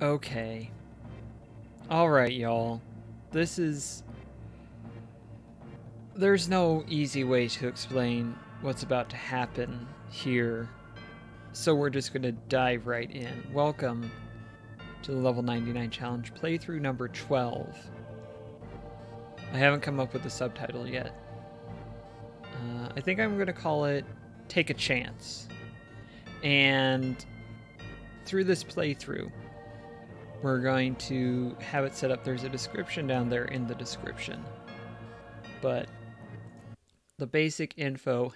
Okay. Alright, y'all. This is... There's no easy way to explain what's about to happen here, so we're just gonna dive right in. Welcome to the Level 99 Challenge, playthrough number 12. I haven't come up with a subtitle yet. I think I'm gonna call it Take a Chance. And through this playthrough, we're going to have it set up. There's a description down there in the description. But the basic info,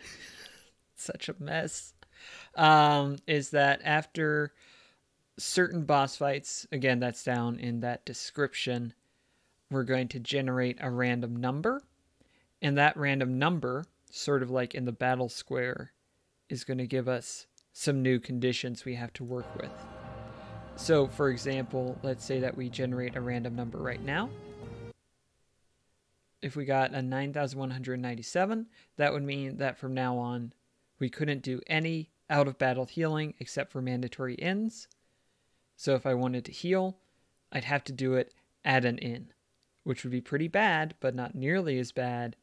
such a mess, is that after certain boss fights, again, that's down in that description, we're going to generate a random number. And that random number, sort of like in the battle square, is going to give us some new conditions we have to work with. So, for example, let's say that we generate a random number right now. If we got a 9,197, that would mean that from now on, we couldn't do any out-of-battle healing except for mandatory ins. So if I wanted to heal, I'd have to do it at an inn, which would be pretty bad, but not nearly as bad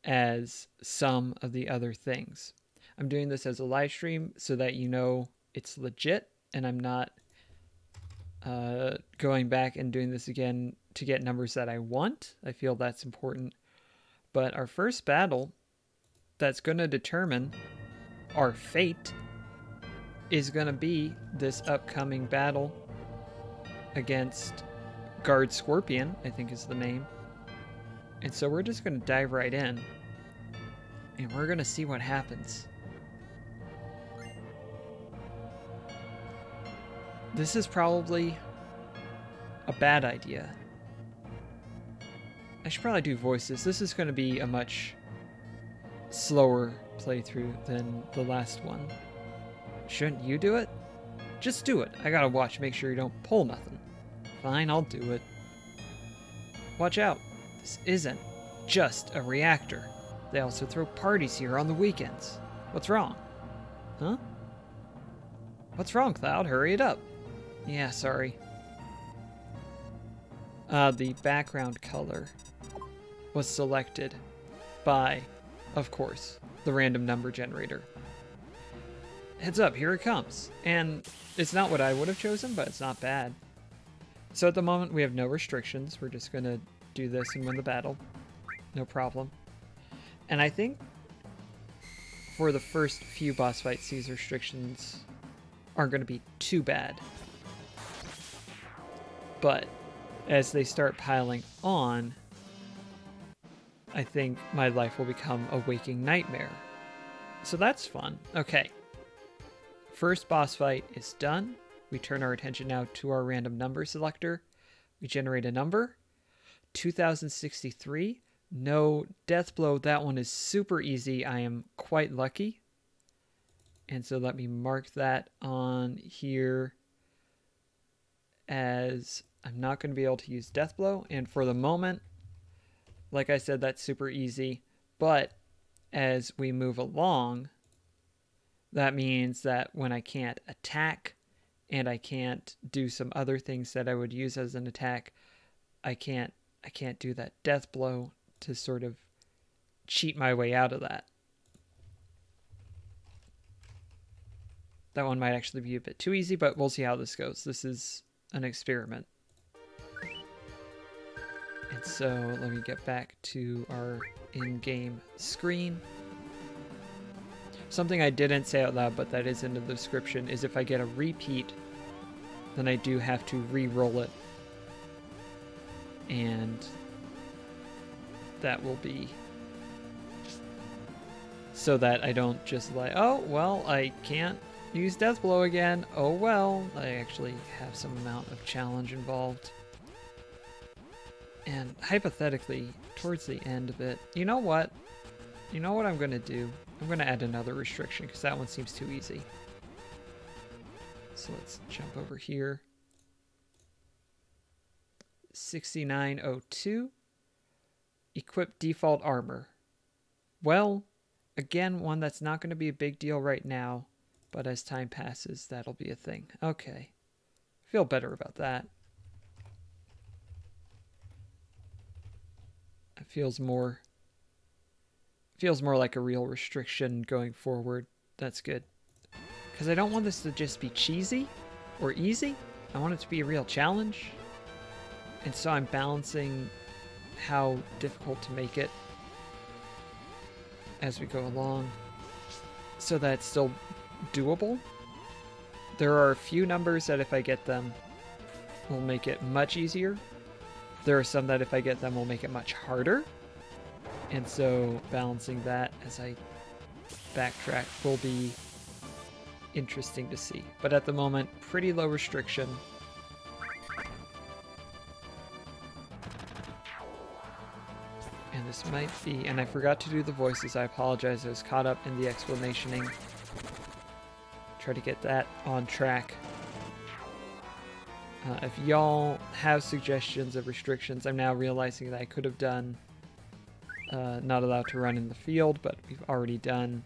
as some of the other things. I'm doing this as a live stream so that you know it's legit, and I'm not going back and doing this again to get numbers that I want. I feel that's important. But our first battle that's going to determine our fate is going to be this upcoming battle against Guard Scorpion, I think is the name. And so we're just going to dive right in, and we're going to see what happens. This is probably a bad idea. I should probably do voices. This is going to be a much slower playthrough than the last one. Shouldn't you do it? Just do it. I gotta watch, make sure you don't pull nothing. Fine, I'll do it. Watch out. This isn't just a reactor. They also throw parties here on the weekends. What's wrong? Huh? What's wrong, Cloud? Hurry it up. Yeah, sorry. The background color was selected by, of course, the random number generator. Heads up, here it comes. And it's not what I would have chosen, but it's not bad. So at the moment, we have no restrictions. We're just going to do this and win the battle. No problem. And I think for the first few boss fights, these restrictions aren't going to be too bad. But as they start piling on, I think my life will become a waking nightmare. So that's fun. Okay. First boss fight is done. We turn our attention now to our random number selector. We generate a number. 2063. No death blow. That one is super easy. I am quite lucky. And so let me mark that on here as I'm not going to be able to use death blow. And for the moment, like I said, that's super easy. But as we move along, that means that when I can't attack and I can't do some other things that I would use as an attack, I can't do that death blow to sort of cheat my way out of that. That one might actually be a bit too easy, but we'll see how this goes. This is an experiment. And so let me get back to our in-game screen. Something I didn't say out loud, but that is in the description, is if I get a repeat, then I do have to re-roll it. And that will be so that I don't just like, oh, well, I can't use Death Blow again. Oh, well, I actually have some amount of challenge involved. And hypothetically, towards the end of it, you know what? You know what I'm going to do? I'm going to add another restriction because that one seems too easy. So let's jump over here. 6902. Equip default armor. Well, again, one that's not going to be a big deal right now, but as time passes, that'll be a thing. Okay. Feel better about that. It feels more like a real restriction going forward. That's good. Because I don't want this to just be cheesy or easy. I want it to be a real challenge. And so I'm balancing how difficult to make it as we go along so that it's still doable. There are a few numbers that if I get them will make it much easier. There are some that if I get them will make it much harder. And so balancing that as I backtrack will be interesting to see. But at the moment, pretty low restriction. And this might be, and I forgot to do the voices, I apologize, I was caught up in the explanationing. Try to get that on track. If y'all have suggestions of restrictions, I'm now realizing that I could have done not allowed to run in the field, but we've already done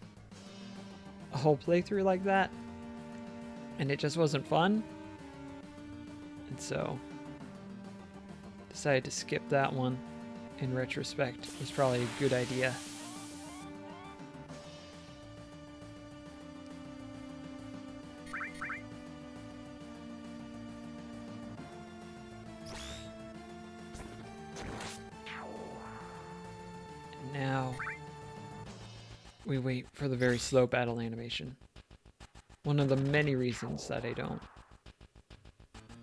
a whole playthrough like that, and it just wasn't fun. And so decided to skip that one. In retrospect, it was probably a good idea. And now we wait for the very slow battle animation. One of the many reasons that I don't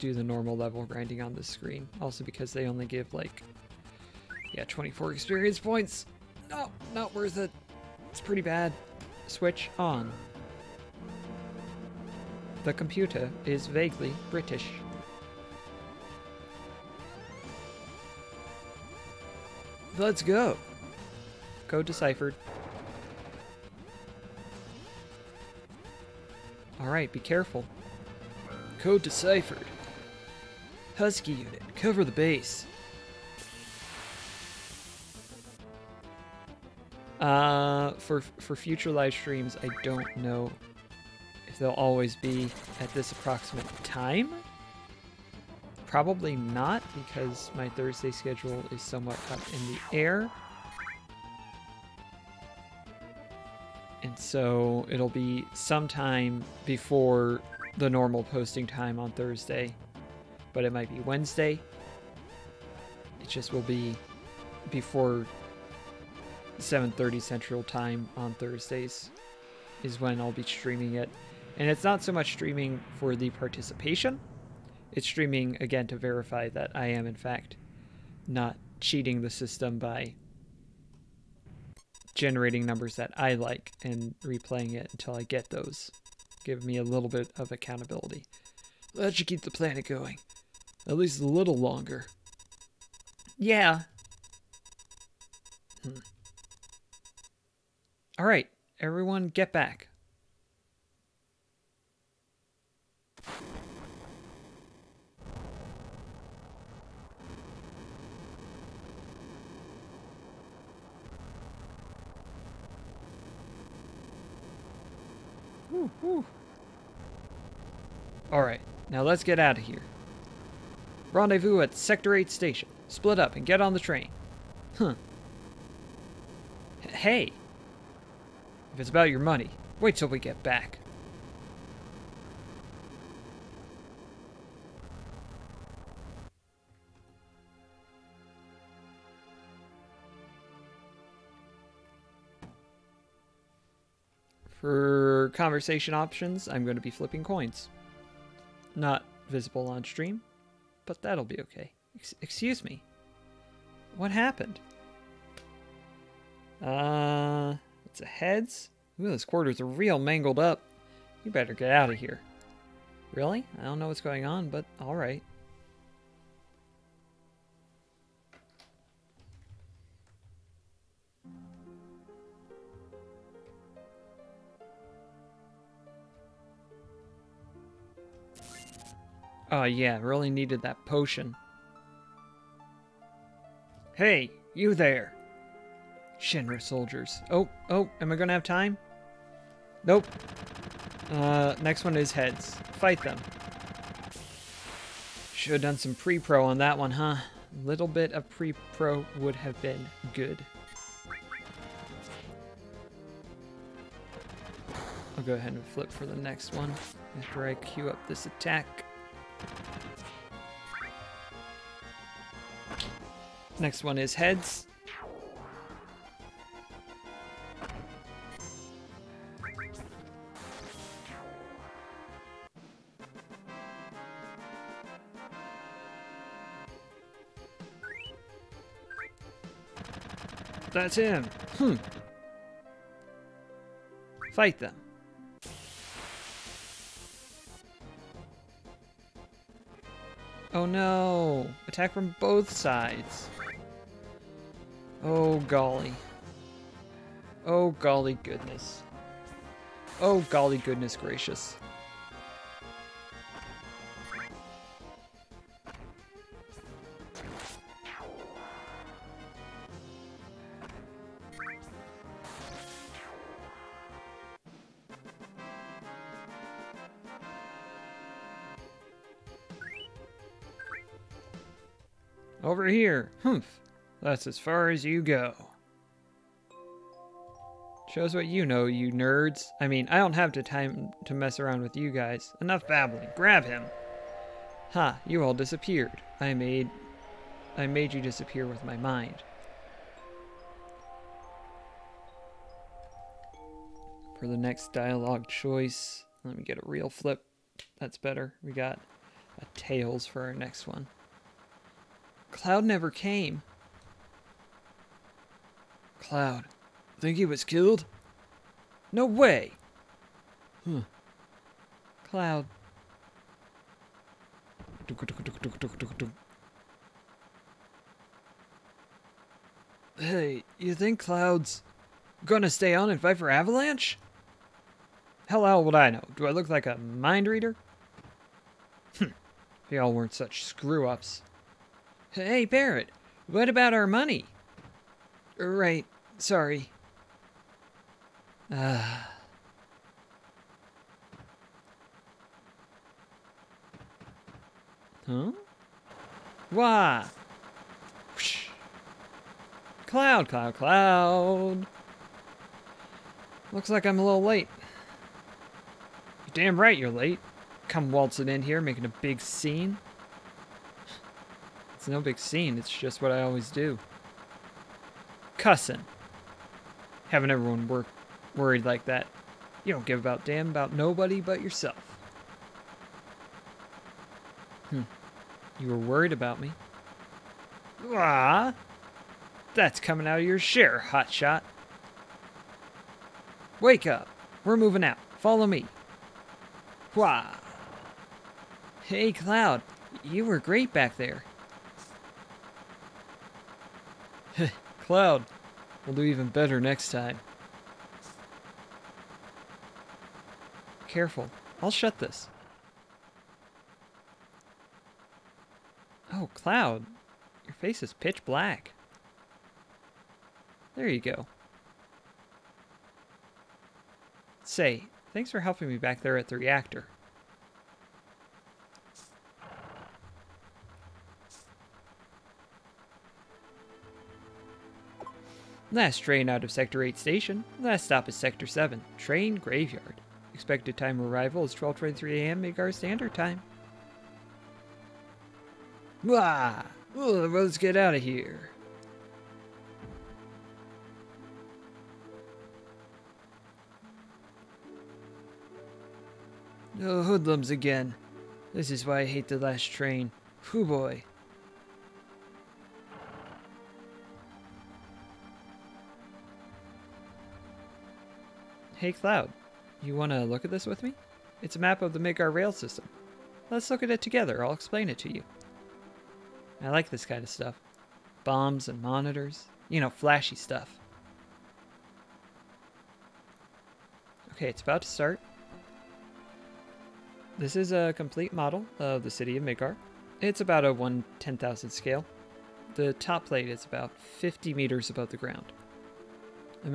do the normal level grinding on this screen. Also because they only give like, yeah, 24 experience points. No, not worth it. It's pretty bad. Switch on. The computer is vaguely British. Let's go. Code deciphered. Alright, be careful. Code deciphered. Husky unit, cover the base. For future live streams, I don't know if they'll always be at this approximate time. Probably not, because my Thursday schedule is somewhat up in the air. And so it'll be sometime before the normal posting time on Thursday, but it might be Wednesday. It just will be before 7:30 Central Time on Thursdays is when I'll be streaming it. And it's not so much streaming for the participation. It's streaming, again, to verify that I am, in fact, not cheating the system by generating numbers that I like and replaying it until I get those. Give me a little bit of accountability. That should keep the planet going. At least a little longer. Yeah. All right, everyone get back. Whew, whew. All right, now let's get out of here. Rendezvous at Sector 8 station. Split up and get on the train. Huh. Hey. If it's about your money, wait till we get back. For conversation options, I'm going to be flipping coins. Not visible on stream, but that'll be okay. Excuse me. What happened? It's a heads. Ooh, this quarter's real mangled up. You better get out of here. Really? I don't know what's going on, but alright. Oh yeah, really needed that potion. Hey, you there. Shinra soldiers. Oh, am I gonna have time? Nope. Next one is heads. Fight them. Should have done some pre-pro on that one, huh? A little bit of pre-pro would have been good. I'll go ahead and flip for the next one after I queue up this attack. Next one is heads. That's him. Fight them. Oh no! Attack from both sides. Oh golly. Oh golly goodness. Oh golly goodness gracious. Over here. Humph. That's as far as you go. Shows what you know, you nerds. I mean, I don't have the time to mess around with you guys. Enough babbling. Grab him. Ha, you all disappeared. I made you disappear with my mind. For the next dialogue choice, let me get a real flip. That's better. We got a Tails for our next one. Cloud never came. Cloud, think he was killed? No way! Cloud. Hey, you think Cloud's gonna stay on and fight for Avalanche? Hell would I know? Do I look like a mind reader? If y'all weren't such screw-ups. Hey, Barrett, what about our money? Right, sorry. Huh? Wah! Whoosh. Cloud, cloud, cloud. Looks like I'm a little late. You're damn right you're late. Come waltzing in here, making a big scene. It's no big scene, it's just what I always do. Cussing. Having everyone worried like that. You don't give a damn about nobody but yourself. You were worried about me. Ah, that's coming out of your share, hotshot. Wake up. We're moving out. Follow me. Wah. Hey, Cloud. You were great back there. Cloud. We'll do even better next time. Careful. I'll shut this. Oh, Cloud. Your face is pitch black. There you go. Say, thanks for helping me back there at the reactor. Last train out of Sector 8 station. Last stop is Sector 7. Train graveyard. Expected time of arrival is 12:23 a.m. Midgar Standard Time. Wah! Let's get out of here. Oh, hoodlums again. This is why I hate the last train. Hoo boy. Hey Cloud, you want to look at this with me? It's a map of the Midgar rail system. Let's look at it together. I'll explain it to you. I like this kind of stuff. Bombs and monitors. You know, flashy stuff. Okay, it's about to start. This is a complete model of the city of Midgar. It's about a 1/10,000 scale. The top plate is about 50 meters above the ground. A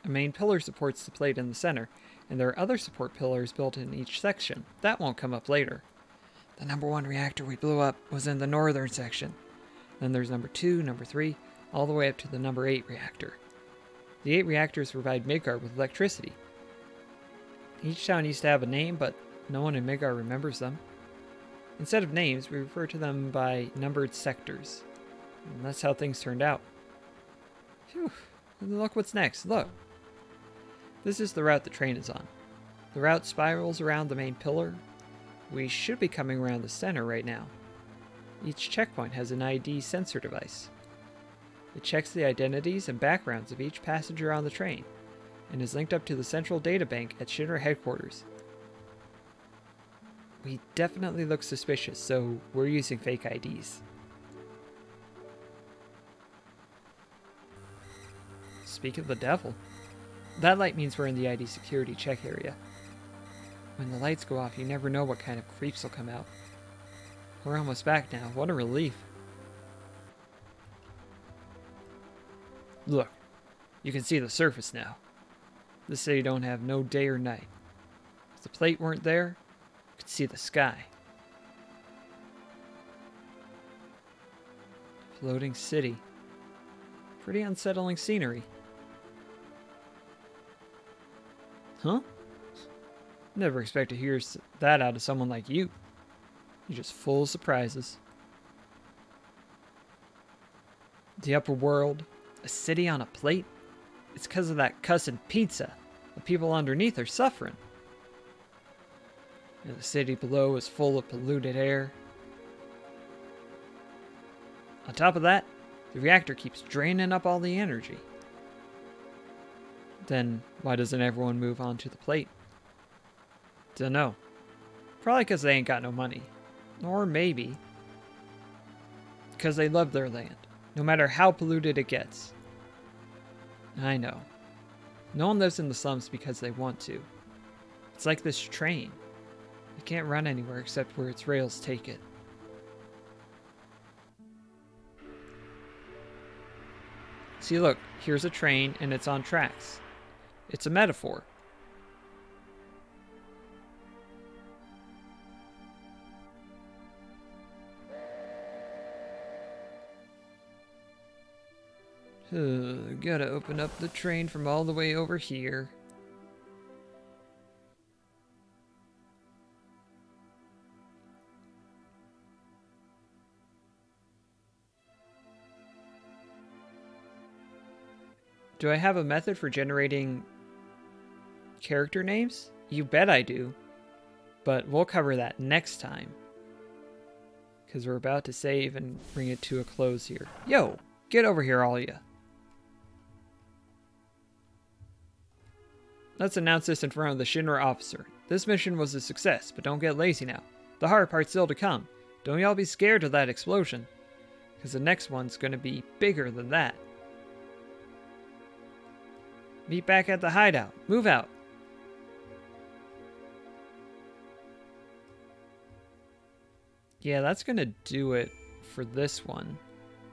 main pillar supports the plate in the center, and there are other support pillars built in each section. That won't come up later. The number 1 reactor we blew up was in the northern section. Then there's number 2, number 3, all the way up to the number 8 reactor. The 8 reactors provide Midgard with electricity. Each town used to have a name, but no one in Midgard remembers them. Instead of names, we refer to them by numbered sectors. And that's how things turned out. Phew. And look what's next. Look. This is the route the train is on. The route spirals around the main pillar. We should be coming around the center right now. Each checkpoint has an ID sensor device. It checks the identities and backgrounds of each passenger on the train, and is linked up to the central databank at Shinra headquarters. We definitely look suspicious, so we're using fake IDs. Speak of the devil. That light means we're in the ID security check area. When the lights go off, you never know what kind of creeps will come out. We're almost back now. What a relief. Look, you can see the surface now. This city don't have no day or night. If the plate weren't there, you could see the sky. Floating city. Pretty unsettling scenery. Huh? Never expect to hear that out of someone like you. You're just full of surprises. The upper world, a city on a plate? It's because of that cussed pizza. The people underneath are suffering. And the city below is full of polluted air. On top of that, the reactor keeps draining up all the energy. Then why doesn't everyone move on to the plate? Dunno. Probably because they ain't got no money. Or maybe because they love their land, no matter how polluted it gets. I know. No one lives in the slums because they want to. It's like this train. It can't run anywhere except where its rails take it. See, look, here's a train and it's on tracks. It's a metaphor. Gotta open up the train from all the way over here. Do I have a method for generating character names? You bet I do. But we'll cover that next time. Because we're about to save and bring it to a close here. Yo, get over here, all ya. Let's announce this in front of the Shinra officer. This mission was a success, but don't get lazy now. The hard part's still to come. Don't y'all be scared of that explosion. Because the next one's gonna be bigger than that. Meet back at the hideout. Move out. Yeah, that's gonna do it for this one.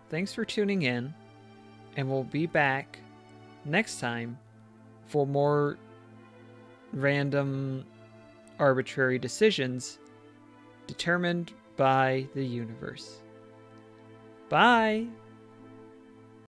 Thanks for tuning in, and we'll be back next time for more random, arbitrary decisions determined by the universe. Bye!